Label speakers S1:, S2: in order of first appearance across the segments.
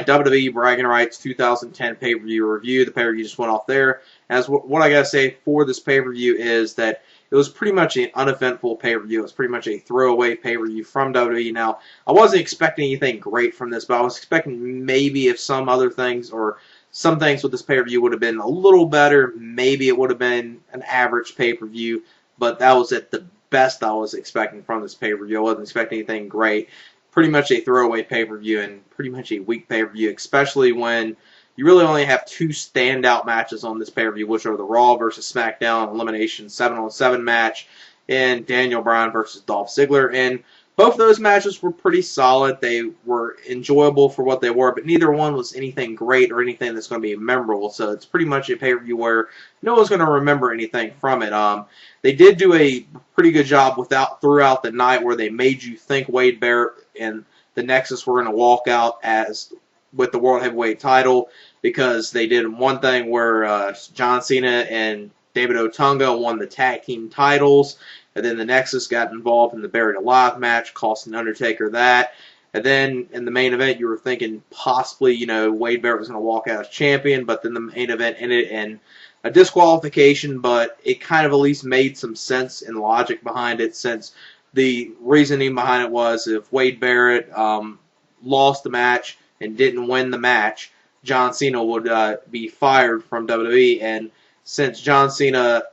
S1: WWE Bragging Rights 2010 pay-per-view review. The pay-per-view just went off there. As what I gotta say for this pay-per-view is that it was pretty much an uneventful pay-per-view. It was pretty much a throwaway pay-per-view from WWE. Now, I wasn't expecting anything great from this, but I was expecting maybe if some other things or some things with this pay-per-view would have been a little better. Maybe it would have been an average pay-per-view, but that was at the best I was expecting from this pay-per-view. I wasn't expecting anything great. Pretty much a throwaway pay-per-view and pretty much a weak pay-per-view, especially when you really only have two standout matches on this pay-per-view, which are the Raw versus Smackdown Elimination 7-on-7 match and Daniel Bryan versus Dolph Ziggler. And both those matches were pretty solid. They were enjoyable for what they were, but neither one was anything great or anything that's going to be memorable. So it's pretty much a pay-per-view where no one's going to remember anything from it. They did do a pretty good job throughout the night where they made you think Wade Barrett and the Nexus were going to walk out with the World Heavyweight title, because they did one thing where John Cena and David Otunga won the tag team titles, and then the Nexus got involved in the Buried Alive match, costing Undertaker that. And then in the main event, you were thinking possibly, Wade Barrett was going to walk out as champion, but then the main event ended in a disqualification, but it kind of at least made some sense and logic behind it, since the reasoning behind it was if Wade Barrett lost the match and didn't win the match, John Cena would be fired from WWE. And since John Cena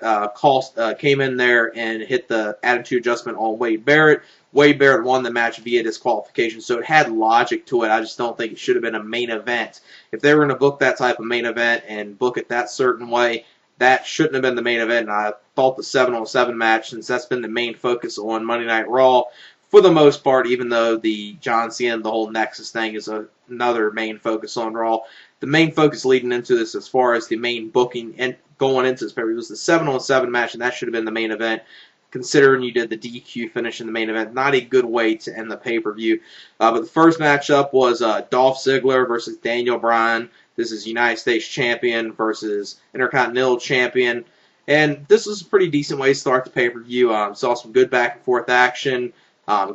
S1: came in there and hit the attitude adjustment on Wade Barrett won the match via disqualification. So it had logic to it. I just don't think it should have been a main event. If they were going to book that type of main event and book it that certain way, that shouldn't have been the main event. And I thought the 7-on-7 match, since that's been the main focus on Monday Night Raw, for the most part, even though the John Cena, the whole Nexus thing is another main focus on Raw, the main focus leading into this, as far as the main booking and going into this pay-per-view, was the 7-on-7 match, and that should have been the main event, considering you did the DQ finish in the main event. Not a good way to end the pay-per-view. But the first matchup was Dolph Ziggler versus Daniel Bryan. This is United States Champion versus Intercontinental Champion. And this was a pretty decent way to start the pay-per-view. Saw some good back-and-forth action.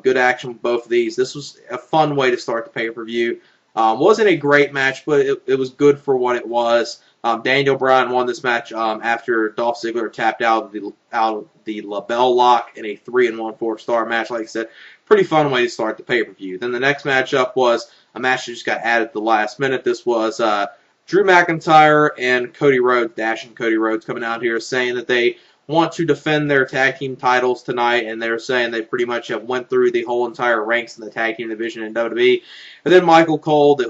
S1: Good action with both of these. This was a fun way to start the pay-per-view. Wasn't a great match, but it was good for what it was. Daniel Bryan won this match after Dolph Ziggler tapped out of the LaBelle lock in a 3 1/4-star match. Like I said, pretty fun way to start the pay-per-view. Then the next matchup was a match that just got added at the last minute. This was Drew McIntyre and Cody Rhodes, Dashing Cody Rhodes, coming out here saying that they want to defend their tag team titles tonight, and they're saying they pretty much have went through the whole entire ranks in the tag team division in WWE. And then Michael Cole, the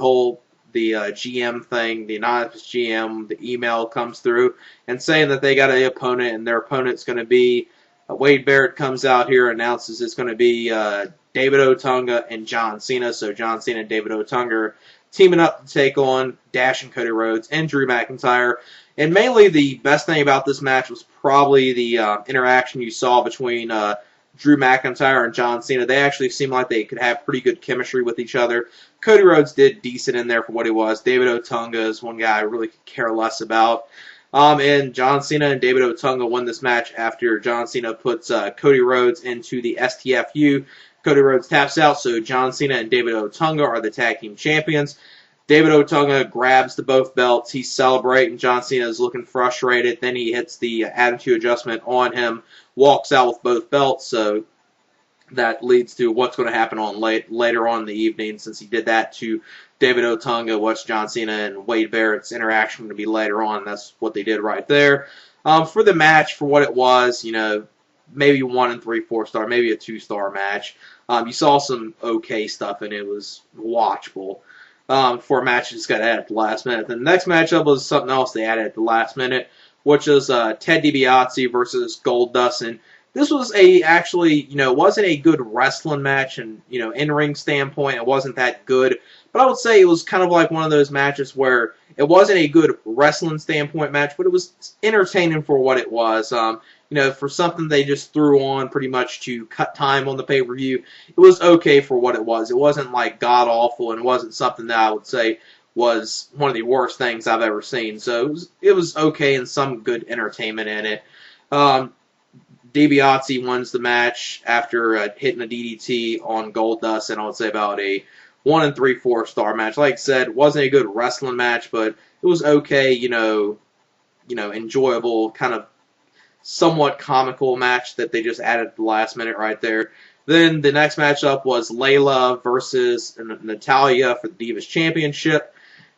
S1: GM thing, the anonymous GM, the email comes through and saying that they got an opponent, and their opponent's going to be Wade Barrett comes out here, announces it's going to be David Otunga and John Cena. So John Cena and David Otunga teaming up to take on Dashing Cody Rhodes and Drew McIntyre. And mainly the best thing about this match was probably the interaction you saw between Drew McIntyre and John Cena. They actually seemed like they could have pretty good chemistry with each other. Cody Rhodes did decent in there for what he was. David Otunga is one guy I really could care less about. And John Cena and David Otunga won this match after John Cena puts Cody Rhodes into the STFU. Cody Rhodes taps out, so John Cena and David Otunga are the tag team champions. David Otunga grabs the both belts. He's celebrating. John Cena is looking frustrated. Then he hits the attitude adjustment on him, walks out with both belts. So that leads to what's going to happen on later on in the evening. Since he did that to David Otunga, what's John Cena and Wade Barrett's interaction going to be later on. That's what they did right there. For the match, for what it was, maybe 1 3/4 star, maybe a 2-star match. You saw some okay stuff, and it was watchable. For a match that just got added at the last minute. The next matchup was something else they added at the last minute, which was Ted DiBiase versus Goldust. And this was wasn't a good wrestling match, and in-ring standpoint, it wasn't that good. But I would say it was kind of like one of those matches where it wasn't a good wrestling standpoint match, but it was entertaining for what it was. For something they just threw on pretty much to cut time on the pay-per-view, it was okay for what it was. It wasn't like god-awful, and it wasn't something that I would say was one of the worst things I've ever seen. So it was okay and some good entertainment in it. DiBiase wins the match after hitting a DDT on Goldust, and I would say about a 1 and 3/4 star match. Like I said, wasn't a good wrestling match, but it was okay, enjoyable, kind of somewhat comical match that they just added at the last minute right there. Then the next matchup was Layla versus Natalya for the Divas Championship.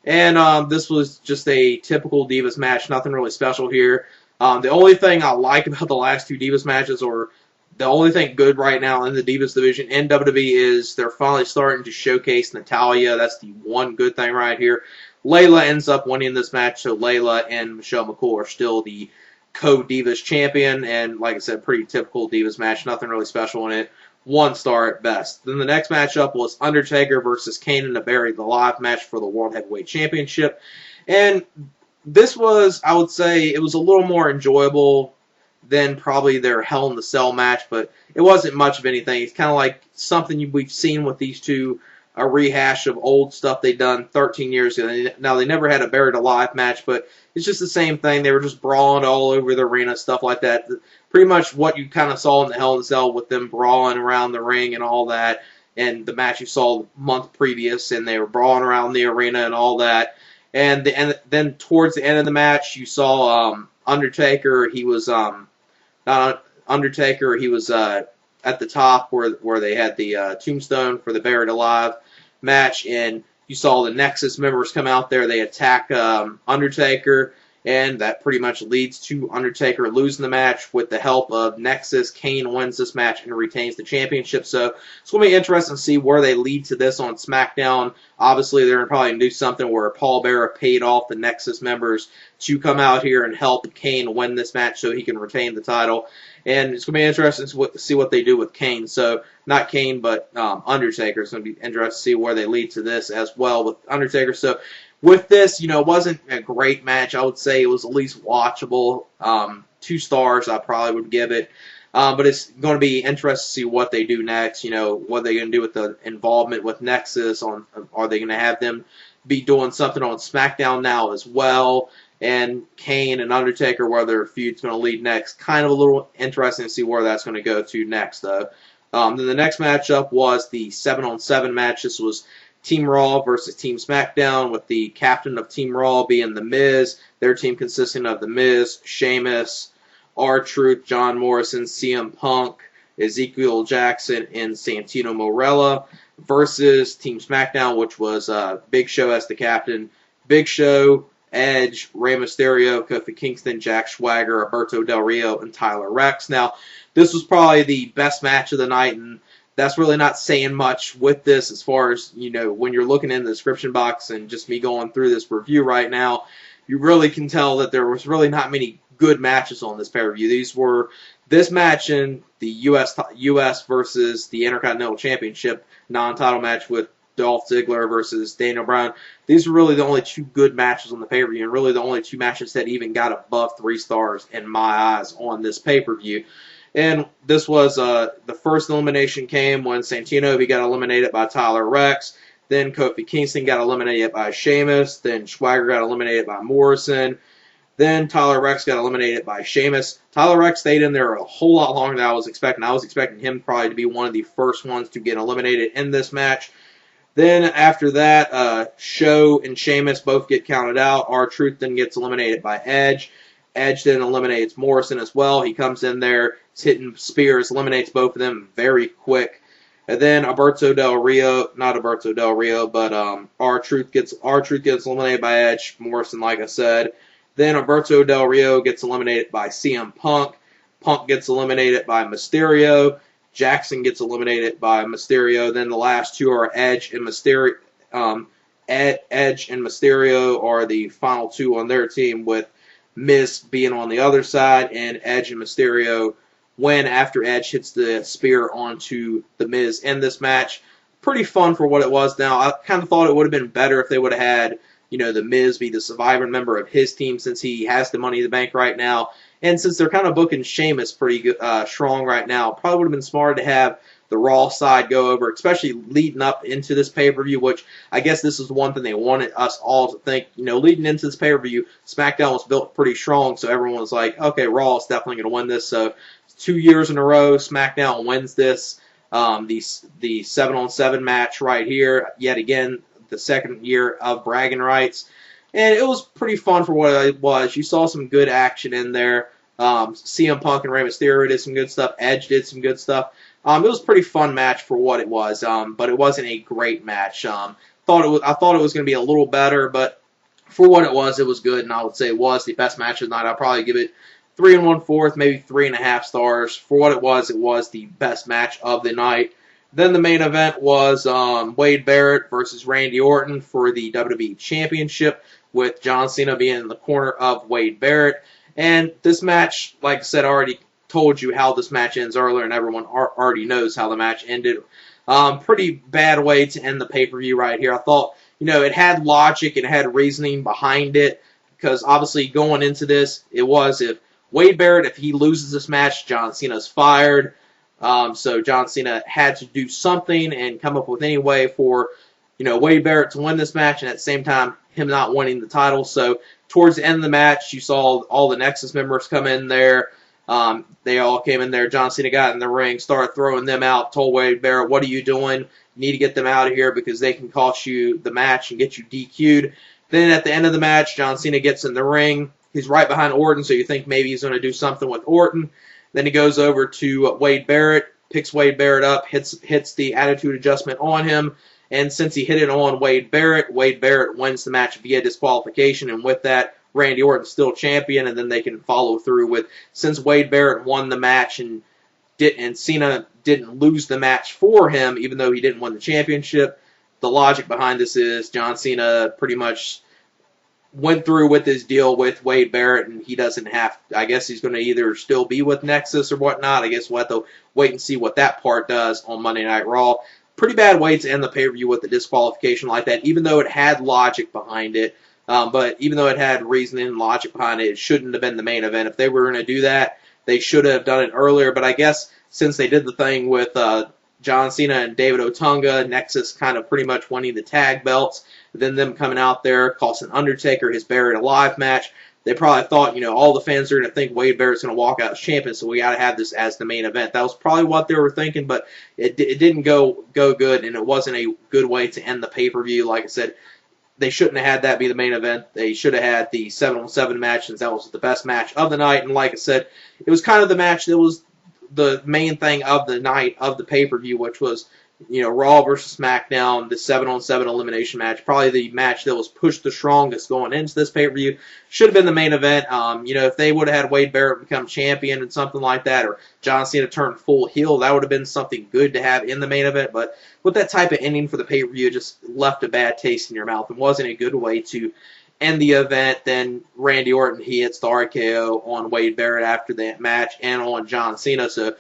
S1: And this was just a typical Divas match, nothing really special here. The only thing I like about the last two Divas matches, or the only thing good right now in the Divas division in WWE, is they're finally starting to showcase Natalya. That's the one good thing right here. Layla ends up winning this match, so Layla and Michelle McCool are still the co-Divas champion, and like I said, pretty typical Divas match, nothing really special in it. 1 star at best. Then the next matchup was Undertaker versus Kane in a Buried Alive match for the World Heavyweight Championship. And this was, I would say, it was a little more enjoyable than probably their Hell in the Cell match, but it wasn't much of anything. It's kind of like something we've seen with these two, a rehash of old stuff they'd done 13 years ago. Now, they never had a Buried Alive match, but it's just the same thing. They were just brawling all over the arena, stuff like that. Pretty much what you kind of saw in the Hell in the Cell with them brawling around the ring and all that, and the match you saw the month previous, and they were brawling around the arena and all that. And then towards the end of the match, you saw Undertaker. He was not Undertaker. He was at the top where they had the tombstone for the Buried Alive match, and you saw the Nexus members come out there. They attack Undertaker, and that pretty much leads to Undertaker losing the match. With the help of Nexus, Kane wins this match and retains the championship. So it's going to be interesting to see where they lead to this on SmackDown. Obviously, they're probably going to do something where Paul Bearer paid off the Nexus members to come out here and help Kane win this match so he can retain the title. And it's going to be interesting to see what they do with Kane. So, not Kane, but Undertaker. It's going to be interesting to see where they lead to this as well with Undertaker. So, with this, it wasn't a great match. I would say it was at least watchable. 2 stars I probably would give it. But it's going to be interesting to see what they do next. What they're going to do with the involvement with Nexus. Are they going to have them be doing something on SmackDown now as well? And Kane and Undertaker, where their feud's going to lead next. Kind of a little interesting to see where that's going to go to next, though. Then the next matchup was the 7-on-7 match. This was Team Raw versus Team SmackDown, with the captain of Team Raw being The Miz. Their team consisting of The Miz, Sheamus, R-Truth, John Morrison, CM Punk, Ezekiel Jackson, and Santino Marella, versus Team SmackDown, which was Big Show as the captain. Big Show, Edge, Rey Mysterio, Kofi Kingston, Jack Swagger, Alberto Del Rio, and Tyler Reks. Now, this was probably the best match of the night, and that's really not saying much with this as far as, when you're looking in the description box and just me going through this review right now, you really can tell that there was really not many good matches on this pay-per-view. This match in the U.S. versus the Intercontinental Championship non-title match with Dolph Ziggler versus Daniel Bryan. These were really the only 2 good matches on the pay-per-view, and really the only 2 matches that even got above 3 stars in my eyes on this pay-per-view. And this was the first elimination came when Santino got eliminated by Tyler Reks. Then Kofi Kingston got eliminated by Sheamus. Then Swagger got eliminated by Morrison. Then Tyler Reks got eliminated by Sheamus. Tyler Reks stayed in there a whole lot longer than I was expecting. I was expecting him probably to be one of the first ones to get eliminated in this match. Then after that, Show and Sheamus both get counted out. R-Truth then gets eliminated by Edge. Edge then eliminates Morrison as well. He comes in there, is hitting spears, eliminates both of them very quick. And then R-Truth gets eliminated by Edge. Morrison, like I said. Then Alberto Del Rio gets eliminated by CM Punk. Punk gets eliminated by Mysterio. Jackson gets eliminated by Mysterio. Then the last 2 are Edge and Mysterio. Edge and Mysterio are the final 2 on their team, with Miz being on the other side, and Edge and Mysterio win after Edge hits the spear onto The Miz in this match. Pretty fun for what it was. Now, I kind of thought it would have been better if they would have had, The Miz be the survivor member of his team, since he has the Money in the Bank right now. And since they're kind of booking Sheamus pretty good, strong right now, probably would have been smarter to have the Raw side go over, especially leading up into this pay-per-view, which I guess this is one thing they wanted us all to think. Leading into this pay-per-view, SmackDown was built pretty strong, so everyone was like, okay, Raw is definitely going to win this. So 2 years in a row, SmackDown wins this. The 7-on-7 match right here, yet again, the second year of bragging rights. And it was pretty fun for what it was. You saw some good action in there. CM Punk and Rey Mysterio did some good stuff. Edge did some good stuff. It was a pretty fun match for what it was, but it wasn't a great match. I thought it was going to be a little better, but for what it was good, and I would say it was the best match of the night. I'll probably give it 3 1/4, maybe 3.5 stars. For what it was the best match of the night. Then the main event was Wade Barrett versus Randy Orton for the WWE Championship, with John Cena being in the corner of Wade Barrett. And this match, like I said, I already told you how this match ends earlier, and everyone already knows how the match ended. Pretty bad way to end the pay-per-view right here. I thought, it had logic, it had reasoning behind it, because obviously going into this, it was if Wade Barrett, if he loses this match, John Cena's fired. So John Cena had to do something and come up with any way for, Wade Barrett to win this match, and at the same time, him not winning the title. So towards the end of the match, you saw all the Nexus members come in there. They all came in there. John Cena got in the ring, started throwing them out, told Wade Barrett, what are you doing? You need to get them out of here because they can cost you the match and get you DQ'd. Then at the end of the match, John Cena gets in the ring. He's right behind Orton, so you think maybe he's going to do something with Orton. Then he goes over to Wade Barrett, picks Wade Barrett up, hits the attitude adjustment on him. And since he hit it on Wade Barrett wins the match via disqualification. And with that, Randy Orton's still champion, and then they can follow through with, since Wade Barrett won the match and Cena didn't lose the match for him, even though he didn't win the championship, the logic behind this is John Cena pretty much went through with his deal with Wade Barrett, and he doesn't have, I guess he's going to either still be with Nexus or whatnot. I guess we'll have to wait and see what that part does on Monday Night Raw. Pretty bad way to end the pay-per-view with the disqualification like that, even though it had logic behind it. But even though it had reasoning and logic behind it, it shouldn't have been the main event. If they were going to do that, they should have done it earlier. But I guess since they did the thing with John Cena and David Otunga, Nexus kind of pretty much winning the tag belts, then them coming out there, costing Undertaker his Buried Alive match, they probably thought, all the fans are going to think Wade Barrett's going to walk out as champion, so we got to have this as the main event. That was probably what they were thinking, but it didn't go good, and it wasn't a good way to end the pay-per-view. Like I said, they shouldn't have had that be the main event. They should have had the 7-on-7 match, since that was the best match of the night. And like I said, it was kind of the match that was the main thing of the night of the pay-per-view, which was, Raw versus SmackDown, the 7-on-7 elimination match. Probably the match that was pushed the strongest going into this pay-per-view. Should have been the main event. If they would have had Wade Barrett become champion and something like that, or John Cena turn full heel, that would have been something good to have in the main event. But with that type of ending for the pay-per-view, it just left a bad taste in your mouth and wasn't a good way to end the event. Then Randy Orton, he hits the RKO on Wade Barrett after that match and on John Cena. So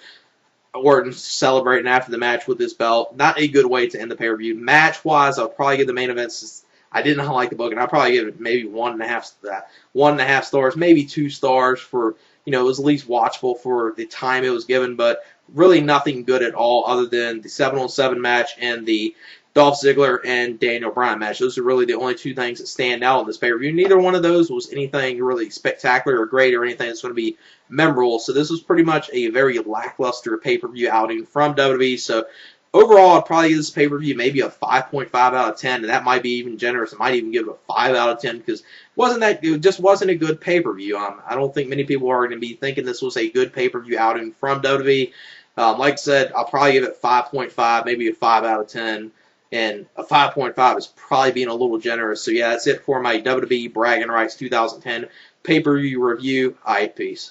S1: Orton celebrating after the match with his belt. Not a good way to end the pay-per-view. Match-wise, I'll probably give the main event, since I didn't like the book, and I'll probably give it maybe 1.5 stars, maybe 2 stars for, it was at least watchable for the time it was given, but really nothing good at all other than the 7-on-7 match and the Dolph Ziggler and Daniel Bryan match. Those are really the only two things that stand out in this pay-per-view. Neither one of those was anything really spectacular or great or anything that's going to be memorable. So this was pretty much a very lackluster pay-per-view outing from WWE. So overall, I'd probably give this pay-per-view maybe a 5.5 out of 10, and that might be even generous. I might even give it a 5 out of 10 because it just wasn't a good pay-per-view. I don't think many people are going to be thinking this was a good pay-per-view outing from WWE. Like I said, I'll probably give it 5.5, maybe a 5 out of 10. And a 5.5 is probably being a little generous. So yeah, that's it for my WWE Bragging Rights 2010 pay-per-view review. All right, peace.